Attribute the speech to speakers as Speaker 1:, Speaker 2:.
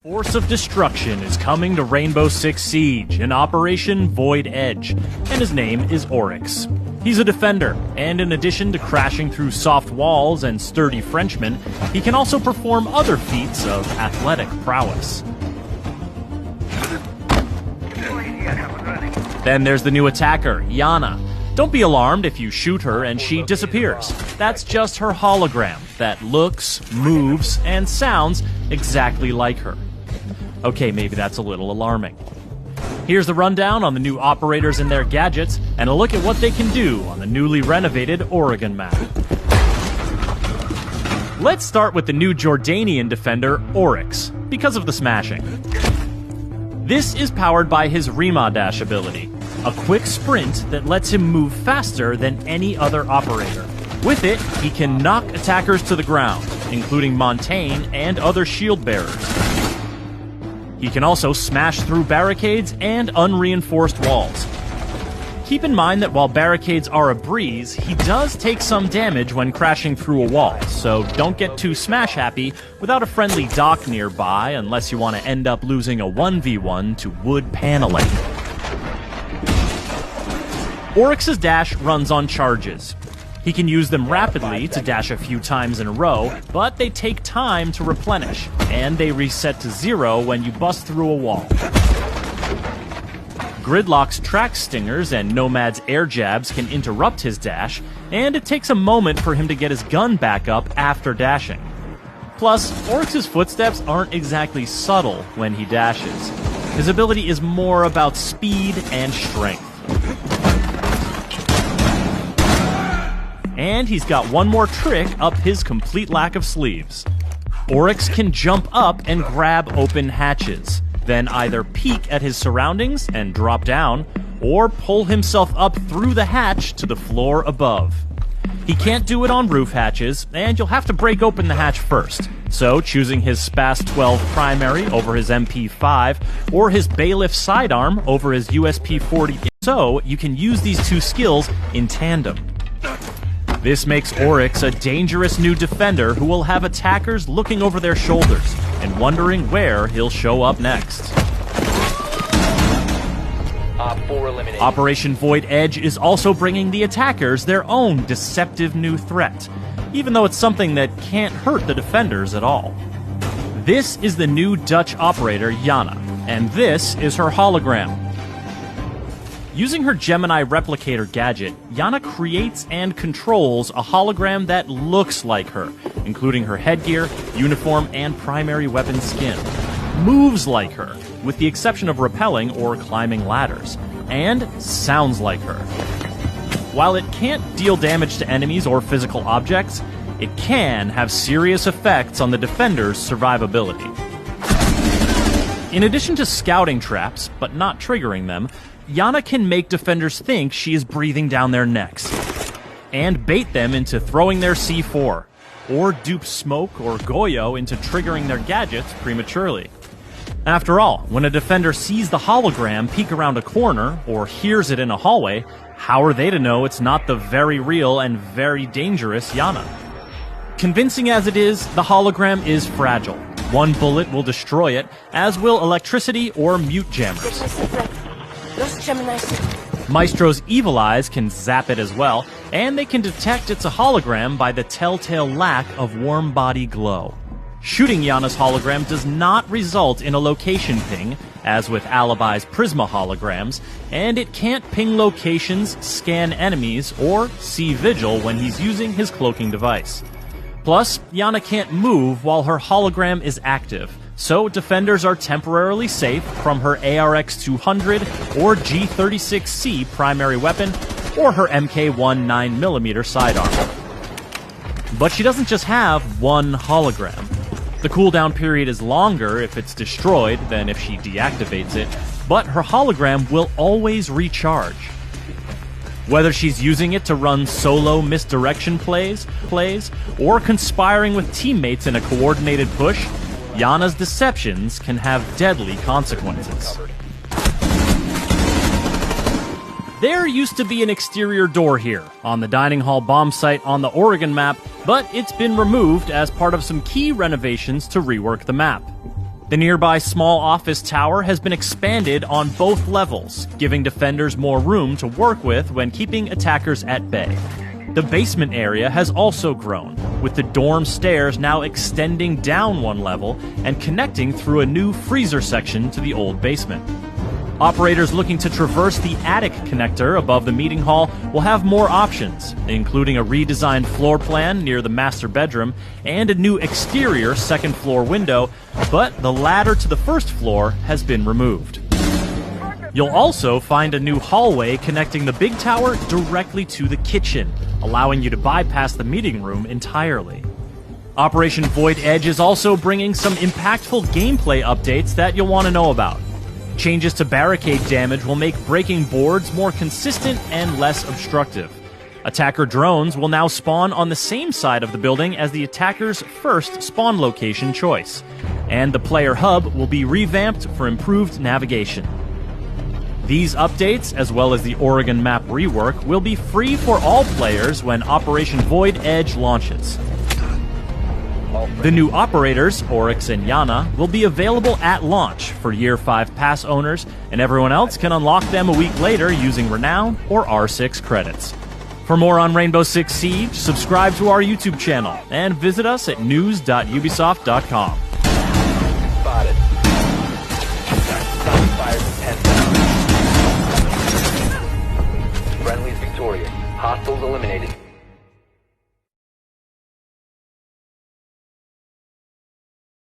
Speaker 1: Force of Destruction is coming to Rainbow Six Siege in Operation Void Edge, and his name is Oryx. He's a defender, and in addition to crashing through soft walls and sturdy Frenchmen, he can also perform other feats of athletic prowess. Then there's the new attacker, Yana. Don't be alarmed if you shoot her and she disappears. That's just her hologram that looks, moves, and sounds exactly like her. Okay, maybe that's a little alarming. Here's the rundown on the new operators and their gadgets, and a look at what they can do on the newly renovated Oregon map. Let's start with the new Jordanian defender, Oryx, because of the smashing. This is powered by his Rima Dash ability, a quick sprint that lets him move faster than any other operator. With it, he can knock attackers to the ground, including Montaigne and other shield bearers. He can also smash through barricades and unreinforced walls. Keep in mind that while barricades are a breeze, he does take some damage when crashing through a wall, so don't get too smash happy without a friendly dock nearby unless you want to end up losing a 1v1 to wood paneling. Oryx's dash runs on charges. He can use them rapidly to dash a few times in a row, but they take time to replenish, and they reset to 0 when you bust through a wall. Gridlock's track stingers and Nomad's air jabs can interrupt his dash, and it takes a moment for him to get his gun back up after dashing. Plus, Oryx's footsteps aren't exactly subtle when he dashes. His ability is more about speed and strength. And he's got one more trick up his complete lack of sleeves. Oryx can jump up and grab open hatches, then either peek at his surroundings and drop down, or pull himself up through the hatch to the floor above. He can't do it on roof hatches, and you'll have to break open the hatch first. So choosing his Spas 12 primary over his MP5, or his Bailiff sidearm over his USP 40, so you can use these two skills in tandem. This makes Oryx a dangerous new defender who will have attackers looking over their shoulders and wondering where he'll show up next. Operation Void Edge is also bringing the attackers their own deceptive new threat, even though it's something that can't hurt the defenders at all. This is the new Dutch operator Yana, and this is her hologram. Using her Gemini replicator gadget, Yana creates and controls a hologram that looks like her, including her headgear, uniform, and primary weapon skin. Moves like her, with the exception of rappelling or climbing ladders, and sounds like her. While it can't deal damage to enemies or physical objects, it can have serious effects on the defender's survivability. In addition to scouting traps, but not triggering them, Yana can make defenders think she is breathing down their necks, and bait them into throwing their C4, or dupe Smoke or Goyo into triggering their gadgets prematurely. After all, when a defender sees the hologram peek around a corner, or hears it in a hallway, how are they to know it's not the very real and very dangerous Yana? Convincing as it is, the hologram is fragile. One bullet will destroy it, as will electricity or mute jammers. Maestro's evil eyes can zap it as well, and they can detect it's a hologram by the telltale lack of warm body glow. Shooting Yana's hologram does not result in a location ping, as with Alibi's Prisma holograms, and it can't ping locations, scan enemies, or see Vigil when he's using his cloaking device. Plus, Yana can't move while her hologram is active, so defenders are temporarily safe from her ARX-200 or G36C primary weapon, or her MK1 9mm sidearm. But she doesn't just have one hologram. The cooldown period is longer if it's destroyed than if she deactivates it, but her hologram will always recharge. Whether she's using it to run solo misdirection plays, or conspiring with teammates in a coordinated push, Yana's deceptions can have deadly consequences. There used to be an exterior door here, on the dining hall bomb site on the Oregon map, but it's been removed as part of some key renovations to rework the map. The nearby small office tower has been expanded on both levels, giving defenders more room to work with when keeping attackers at bay. The basement area has also grown, with the dorm stairs now extending down one level and connecting through a new freezer section to the old basement. Operators looking to traverse the attic connector above the meeting hall will have more options, including a redesigned floor plan near the master bedroom and a new exterior second floor window, but the ladder to the first floor has been removed. You'll also find a new hallway connecting the big tower directly to the kitchen, allowing you to bypass the meeting room entirely. Operation Void Edge is also bringing some impactful gameplay updates that you'll want to know about. Changes to barricade damage will make breaking boards more consistent and less obstructive. Attacker drones will now spawn on the same side of the building as the attacker's first spawn location choice. And the player hub will be revamped for improved navigation. These updates, as well as the Oregon map rework, will be free for all players when Operation Void Edge launches. The new operators, Oryx and Yana, will be available at launch for Year 5 pass owners, and everyone else can unlock them a week later using Renown or R6 credits. For more on Rainbow Six Siege, subscribe to our YouTube channel, and visit us at news.ubisoft.com.
Speaker 2: Spotted. Fired from 10,000. Friendly's victorious. Hostiles eliminated.